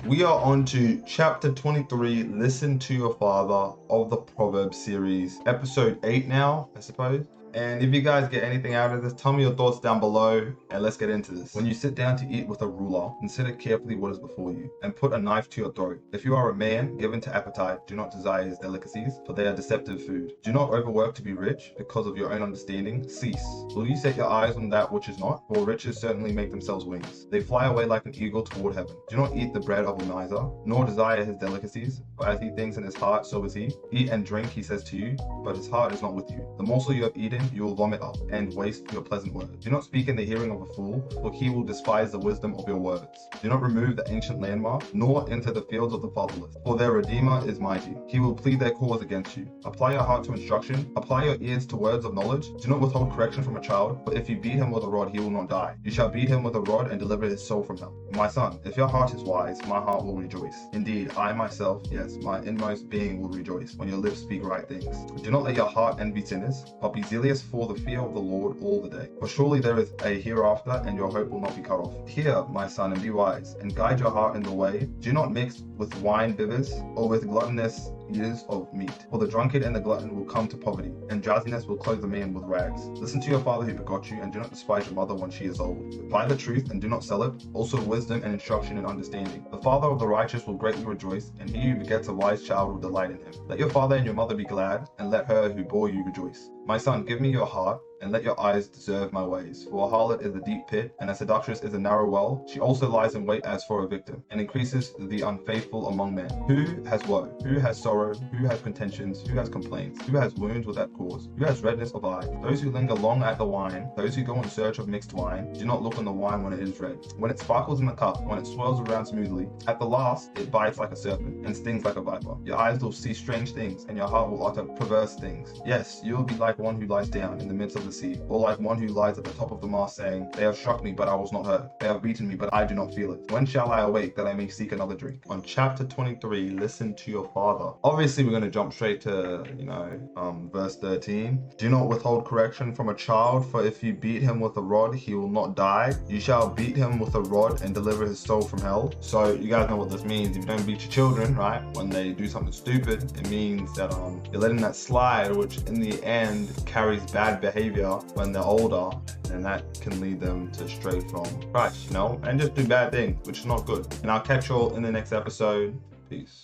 We are on to chapter 23, Listen to Your Father, of the Proverbs series, episode 8 now, I suppose. And if you guys get anything out of this, tell me your thoughts down below and let's get into this. When you sit down to eat with a ruler, consider carefully what is before you and put a knife to your throat. If you are a man given to appetite, do not desire his delicacies, for they are deceptive food. Do not overwork to be rich because of your own understanding. Cease. Will you set your eyes on that which is not? For riches certainly make themselves wings. They fly away like an eagle toward heaven. Do not eat the bread of a miser, nor desire his delicacies, for as he thinks in his heart, so is he. Eat and drink, he says to you, but his heart is not with you. The morsel you have eaten, you will vomit up and waste your pleasant words. Do not speak in the hearing of a fool, for he will despise the wisdom of your words. Do not remove the ancient landmark, nor enter the fields of the fatherless, for their Redeemer is mighty. He will plead their cause against you. Apply your heart to instruction, apply your ears to words of knowledge. Do not withhold correction from a child, for if you beat him with a rod, he will not die. You shall beat him with a rod and deliver his soul from hell. My son, if your heart is wise, my heart will rejoice. Indeed, I myself, yes, my inmost being will rejoice when your lips speak right things. Do not let your heart envy sinners, but be zealous for the fear of the Lord all the day. For surely there is a hereafter, and your hope will not be cut off. Hear, my son, and be wise, and guide your heart in the way. Do not mix with wine bibbers, or with gluttonous eaters of meat. For the drunkard and the glutton will come to poverty, and drowsiness will clothe the man with rags. Listen to your father who begot you, and do not despise your mother when she is old. Buy the truth and do not sell it, also wisdom and instruction and understanding. The father of the righteous will greatly rejoice, and he who begets a wise child will delight in him. Let your father and your mother be glad, and let her who bore you rejoice. My son, give me your heart, and let your eyes deserve my ways. For a harlot is a deep pit, and a seductress is a narrow well. She also lies in wait as for a victim, and increases the unfaithful among men. Who has woe? Who has sorrow? Who has contentions? Who has complaints? Who has wounds without cause? Who has redness of eye? Those who linger long at the wine, those who go in search of mixed wine, do not look on the wine when it is red. When it sparkles in the cup, when it swirls around smoothly, at the last it bites like a serpent, and stings like a viper. Your eyes will see strange things, and your heart will utter perverse things. Yes, you will be like one who lies down in the midst of the sea, or like one who lies at the top of the mast, saying, They have struck me, but I was not hurt. They have beaten me, but I do not feel it. When shall I awake that I may seek another drink? On chapter 23, listen to your father. Obviously, we're going to jump straight to, verse 13. Do not withhold correction from a child, for if you beat him with a rod, he will not die. You shall beat him with a rod and deliver his soul from hell. So you guys know what this means. If you don't beat your children, right, when they do something stupid, it means that you're letting that slide, which in the end carries bad behavior when they're older, and that can lead them to stray from Christ, and just do bad things, which is not good. And I'll catch you all in the next episode. Peace.